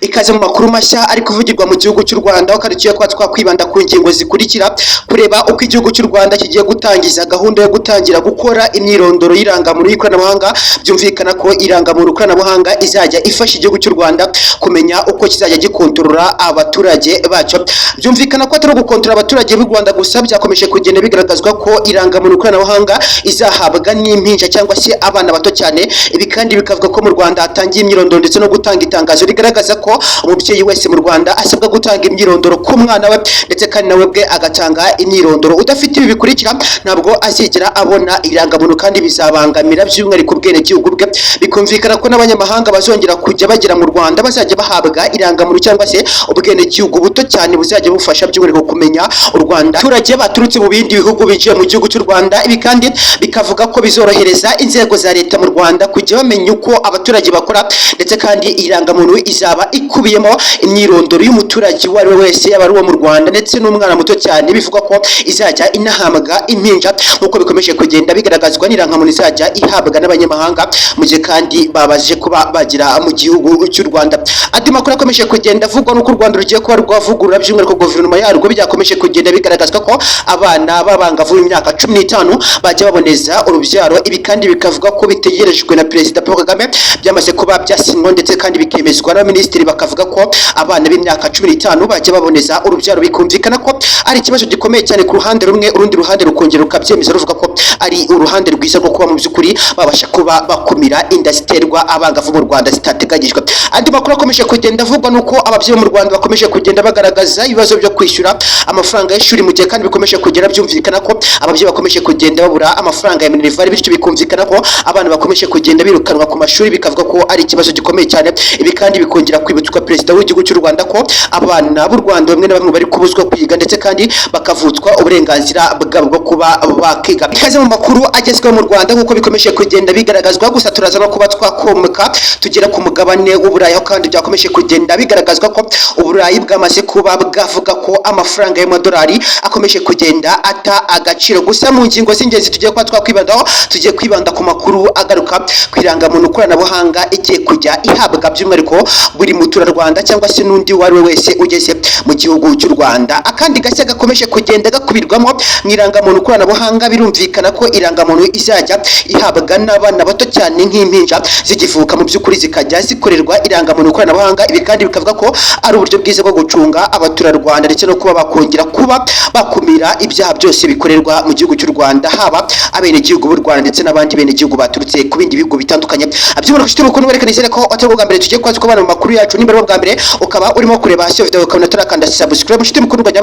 Ikaze mu makuru mashya ari kuvugirwa mu gihugu cy'u Rwanda wakarikiye kwa twakwibanda ku ngingo zikurikira kureba uko igihugu cy'u Rwanda kigiye gutangiza gahunda yo gutangira gukora imyirondoro y'irangamuntu y'ikoranabuhanga. Byumvikana ko irangamuntu ikoranabuhanga izajya ifasha igihugu cy'u Rwanda kumenya uko kizajya gikontorora abaturage bacyo. Byumvikana ko atari gukontorora abaturage b'u Rwanda gusa, byakomeje kugenda bigaragazwa ko irangamuntu ikoranabuhanga izahabwa n'impinja cyangwa se abana bato cyane. Ibi kandi bikavuga ko mu Rwanda hatangiye imyirondoro ndetse no gutanga itangazo rigaragaza ko umubyeyi wese mu Rwanda asabwa gutanga imyirondoro ku mwana we, ndetse kandi nawe bwe agatanga imyirondoro. Udafite ibi bikurikira ntabwo azigera abona irangamuntu, kandi bizabangamira by'umwihariko ubwenegihugu bwe. Bikumvikana ko n'abanyamahanga bazongera kujya bagera mu Rwanda bazajya bahabwa irangamuntu cyangwa se ubwenegihugu buto cyane buzajya bufasha by'umwihariko kumenya u Rwanda. Abaturage baturutse mu bindi bihugu binjiye mu gihugu cy'u Rwanda, ibi kandi bikavuga ko bizorohereza inzego za leta mu Rwanda kujya bamenya uko abaturage bakora, ndetse kandi irangamuntu izaba ikubiyemo imyirondoro y'umuturage uwo ari we wese, yaba ari uwo mu Rwanda ndetse n'umwana muto cyane. Bivuga ko izajya inahabwa impinja nk'uko bikomeje kugenda bigaragazwa n'irangamuntu izajya ihabwa n'abanyamahanga mu gihe kandi babaje kuba bagira mu gihugu cy'u Rwanda. Andi makuru akomeje kugenda avugwa n'uko u Rwanda rugiye kuba rwavugurura by'umwihariko guverinoma yarwo, byakomeje kugenda bigaragazwa ko abana b'abangavu b'imyaka 15 bajya baboneza urubyaro. Ibi kandi bikavuga ko bitegerejwe na Perezida Paul Kagame, byamaze kuba byasinywa ndetse kandi bikemezwa n'abaminisitiri, bakavuga ko abana b'imyaka 15 bajya baboneza urubyaro. Bikumvikana ko ari ikibazo gikomeye cyane ku ruhande rumwe, urundi ruhande rukongera rukabyemeza ruvuga ko ari uruhande rwiza rwo kuba mu by'ukuri babasha kuba bakumira inda ziterwa abangavu mu Rwanda zitateganyijwe. Andi makuru akomeje kugenda avugwa nuko ababyeyi mu Rwanda bakomeje kugenda bagaragaza ibibazo byo kwishyura amafaranga y'ishuri, mu gihe kandi bikomeje kugera byumvikana ko ababyeyi bakomeje kugenda babura amafaranga ya minerivare, bityo bikumvikana ko abana bakomeje kugenda birukanwa ku mashuri. Bikavuga ko ari ikibazo gikomeye cyane. Ibi kandi bikongera kwibutswa Perezida w'igihugu cy'u Rwanda ko abana b'u Rwanda bamwe na bamwe bari kubuzwa kwiga ndetse kandi bakavutswa uburenganzira bwabo bwo kuba bakiga. Ikaze mu makuru agezweho mu Rwanda nk'uko bikomeje kugenda bigaragazwa, gusa turaza no kuba twakomoka tugera ku mugabane w'Uburayi, kandi byakomeje kugenda bigaragazwa ko Uburayi bwamaze kuba bwavuga ko amafaranga y'amadolari akomeje kugenda ata agaciro. Gusa mu ngingo z'ingenzi tugiye kuba twakwibandaho, tugiye kwibanda ku makuru agaruka ku irangamuntu ikoranabuhanga igiye kujya ihabwa by'umwihariko buri muturarwanda cyangwa se n'undi uwo ari we wese ugeze mu gihugu cy'u Rwanda. Akandi gashya gakomeje kugenda gakubirwamo mu irangamuntu ikoranabuhanga, birumvikana ko irangamuntu izajya ihabwa n'abana bato cyane nk'impinja zigivuka, mu by'ukuri zikajya zikorerwa irangamuntu ikoranabuhanga. Ibi kandi bikavuga ko ari uburyo bwiza bwo gucunga abaturarwanda ndetse no kuba bakongera kuba bakumira ibyaha byose bikorerwa mu gihugu cy'u Rwanda, haba abenegihugu b'u Rwanda ndetse n'abandi benegihugu baturutse ku bindi bihugu bitandukanye. Abyumva ufite urukundo werekanizere ko atari ubwa mbere tugiye kwa twabana mu makuru yacu. Nimba ari ubwa mbere ukaba urimo kureba hasi video ukabona turakanda subscribe, nshuti mukuru rwajya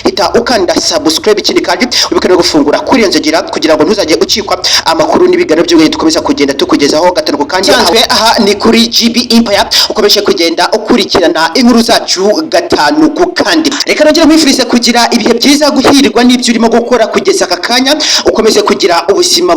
hita ukanda subscribe. Ikindi kandi ubikane gufungura kuri nzogera kugira ngo ntuzajye ucikwa amakuru n'ibiganiro by'ubwenge dukomeza kugenda tukugezaho gatanu ku kandi. Aha ni kuri GB Empire, ukomeje kugenda ukurikirana inkuru zacu gatanu ku kandi. Reka nongere mwifurize kugira ibihe byiza, guhirirwa n'ibyo urimo gukora kugeza aka kanya, ukomeze kugira ubuzima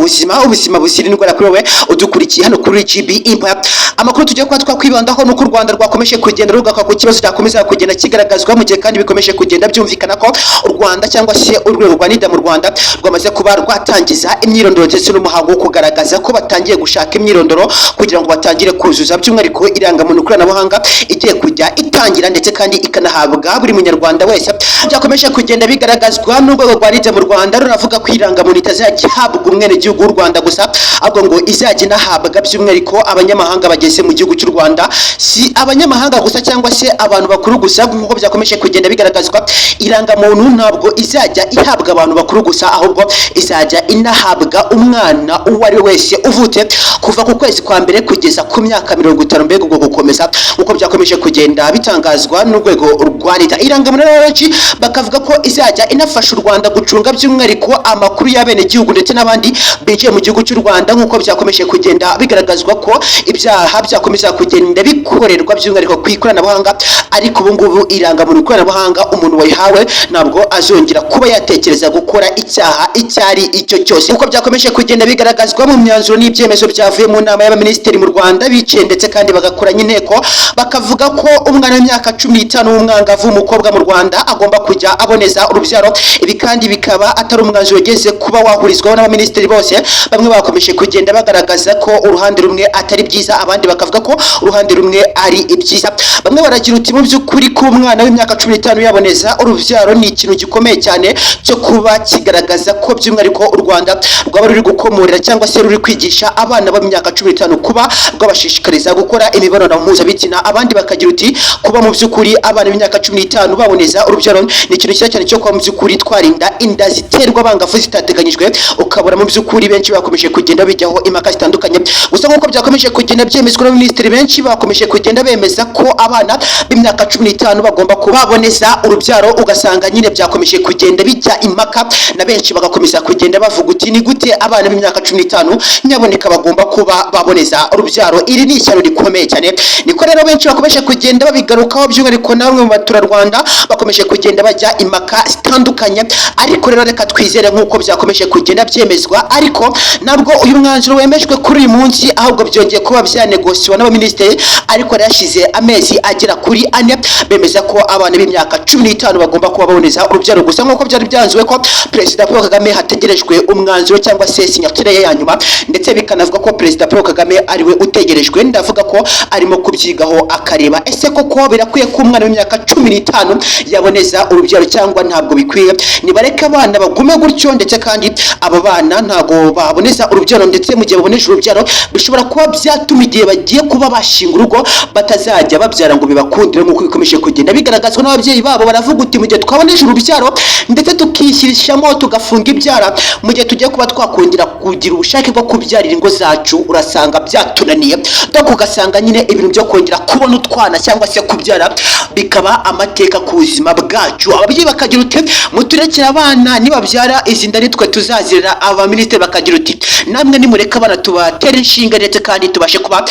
buzira indwara kuri wowe udukurikiye hano kuri GB Empire. Amakuru tugiye kuba twakwibandaho nuko u Rwanda rwakomeje kugenda rugaruka ku kibazo cyakomeza kugenda kigaragazwa, mu gihe kandi bikomeje kugenda byumvikana ko u Rwanda cyangwa se urwego rwa NIDA mu Rwanda rwamaze kuba rwatangiza imyirondoro ndetse n'umuhango wo kugaragaza ko batangiye gushaka imyirondoro kugira ngo batangire kuzuza by'umwihariko irangamuntu ikoranabuhanga igiye kujya itangira ndetse kandi ikanahabwa buri munyarwanda wese. Byakomeje kugenda bigaragazwa n'urwego rwa NIDA mu Rwanda ruravuga ko irangamuntu itazajya ihabwa umwenegihugu w'u Rwanda gusa, ahubwo ngo izajya inahabwa by'umwihariko abanyamahanga bageze mu gihugu cy'u Rwanda. Si abanyamahanga gusa cyangwa se abantu bakuru gusa nk'uko byakomeje kugenda bigaragazwa. Irangamuntu ntabwo izajya ihabwa abantu bakuru gusa, ahubwo izajya inahabwa umwana uwo ari we wese uvutse kuva ku kwezi kwa mbere kugeza ku myaka 50, mbega ubwo gukomeza nk'uko byakomeje kugenda bitangazwa n'urwego rwa NIDA. Irangamuntu rero bakavuga ko izajya inafasha u Rwanda gucunga by'umwihariko amakuru y'abenegihugu ndetse n'abandi binjiye mu gihugu cy'u Rwanda, nk'uko byakomeje kugenda bigaragazwa ko ibyaha byakomeza kugenda bikorerwa by'umwihariko ku ikoranabuhanga. Ariko ubu ngubu irangamuntu ikoranabuhanga umuntu wayihawe ntabwo azongera kuba yatekereza gukora icyaha icyo ari icyo cyose, nk'uko byakomeje kugenda bigaragazwa mu myanzuro n'ibyemezo byavuye mu nama y'abaminisitiri mu Rwanda bicaye ndetse kandi bagakoranya inteko. Bakavuga ko umwana w'imyaka 15 w'umwangavu w'umukobwa mu Rwanda agomba kujya aboneza urubyaro. Ibi kandi bikaba atari umwanzuro ugeze kuba wahurizwaho n'abaminisitiri bose. Bamwe bakomeje kugenda bagaragaza ko uruhande rumwe atari byiza, abandi bakavuga ko uruhande rumwe ari cyiza. Bamwe baragira uti mu by'ukuri ko umwana w'imyaka 15 yaboneza urubyaro ni ikintu gikomeye cyane cyo kuba kigaragaza ko by'umwihariko u Rwanda rwaba ruri gukomorera cyangwa se ruri kwigisha abana b'imyaka 15 kuba rwabashishikariza gukora imibonano mpuzabitsina. Abandi bakagira uti kuba mu by'ukuri abana b'imyaka 15 baboneza urubyaro ni ikintu cyiza cyane cyo kuba mu by'ukuri twarinda inda ziterwa abangavu zitateganyijwe. Ukabura mu by'ukuri benshi bakomeje kugenda bijyaho impaka zitandukanye, gusa nk'uko byakomeje kugenda byemezwa n'abaminisitiri benshi bakomeje kugenda bemeza ko abana b'imyaka 15 bagomba kubaboneza urubyaro. Ugasanga nyine byakomeje kugenda bijya impaka na benshi bagakomeza kugenda bavuga uti ni gute abana b'imyaka 15 nyaboneka bagomba kuba baboneza urubyaro. Iri ni ishyano rikomeye cyane. Niko rero benshi bakomeje kugenda babigarukaho by'umwihariko namwe mu baturarwanda bakomeje kugenda bajya impaka zitandukanye. Ariko rero reka twizere nk'uko byakomeje kugenda byemezwa, ariko nabwo uyu mwanzuro wemejwe kuri uyu munsi, ahubwo byongeye kuba byanegosiwa n'abaminisitiri. Ariko yashize amezi agera kuri 4 bemeza ko abana b'imyaka 15 bagomba kuba baboneza urubyaro. Gusa nk'uko byari byanzuwe ko Perezida Paul Kagame hategerejwe umwanzuro cyangwa se signature ye ya nyuma, ndetse bikanavuga ko Perezida Paul Kagame ariwe utegerejwe. Ndavuga ko arimo kubyigaho akareba ese koko birakwiye ko umwana w'imyaka 15 yaboneza urubyaro cyangwa ntabwo bikwiye. Nibareka abana bagume gutyo, ndetse kandi aba bana ntago baboneza urubyaro, ndetse mu gihe baboneje urubyaro bishobora kuba byatuma igihe bagiye kuba bashinga urugo batazajya babyara ngo bibakundire. Nk'uko bikomeje kugenda bigaragazwa n'ababyeyi babo, baravuga uti mu gihe twaboneje urubyaro ndetse tukishyirishamo tugafunga ibyara, mu gihe tugiye kuba twakongera kugira ubushake bwo kubyarira ingo zacu urasanga byatunaniye. Doko ugasanga nyine ibintu byo kongera kubona utwana cyangwa se kubyara bikaba amateka ku buzima bwacu. Ababyeyi bakagira uti muturekera abana nibabyara izi nda nitwe tuzazirira. Abaminisitiri bakagira uti namwe nimureka abana tubatera inshinga ndetse kandi tubashe kuba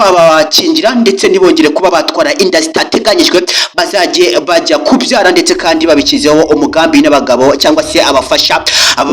twabakingira, ndetse nibongere kuba batwara inda zitateganyijwe bazajye bajya kubyara, ndetse kandi babikizeho umugambi n'abagabo cyangwa se abafasha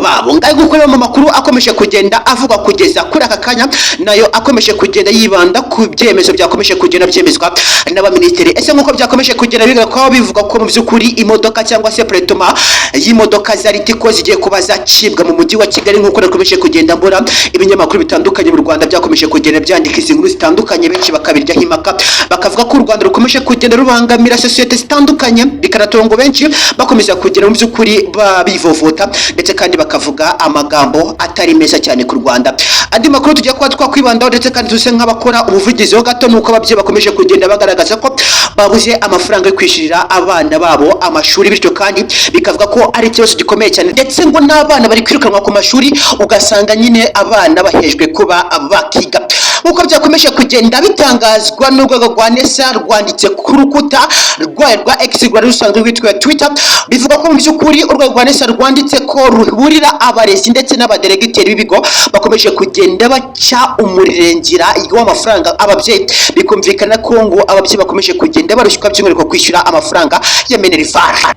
babo. Ngaye gukorera mu makuru akomeje kugenda avuga kugeza kuri aka kanya, nayo akomeje kugenda yibanda ku byemezo byakomeje kugenda byemezwa n'abaminisitiri. Ese nk'uko byakomeje kugenda bigarukaho bivuga ko mu by'ukuri imodoka cyangwa se pretoma y'imodoka za Ritiko zigiye kuba zacibwa mu mujyi wa Kigali. Nk'uko nakomeje kugenda mbura ibinyamakuru bitandukanye mu Rwanda byakomeje kugenda byandika izi nkuru zitandukanye, benshi bakabiryaho impaka bakavuga ko u Rwanda rukomeje kugenda rubangamira sosiyete zitandukanye, bikanatongo benshi bakomeza kugera mu by'ukuri babivovota, ndetse kandi bakavuga amagambo atari meza cyane ku Rwanda. Andi makuru tujya kuba twakwibandaho, ndetse kandi tuse nk'abakora ubuvugizi ho gato, nuko ababyeyi bakomeje kugenda bagaragaza ko babuze amafaranga yo kwishyurira abana babo amashuri, bityo kandi bikavuga ko ari ikibazo gikomeye cyane, ndetse ngo n'abana bari kwirukanwa ku mashuri ugasanga nyine abana bahejwe kuba bakiga. Nk'uko byakomeje kugenda bitangazwa n'urwego rwa NESA rwanditse ku rukuta rwa X rwari rusanzwe rwitwa Twitter, bivuga ko mu by'ukuri urwego rwa NESA rwanditse ko ruburira abarezi ndetse n'abaderegiteri b'ibigo bakomeje kugenda baca umurengera w'amafaranga ababyeyi. Bikumvikana ko ngo ababyeyi bakomeje kugenda barushywa by'umwihariko kwishyura amafaranga ya Minerval.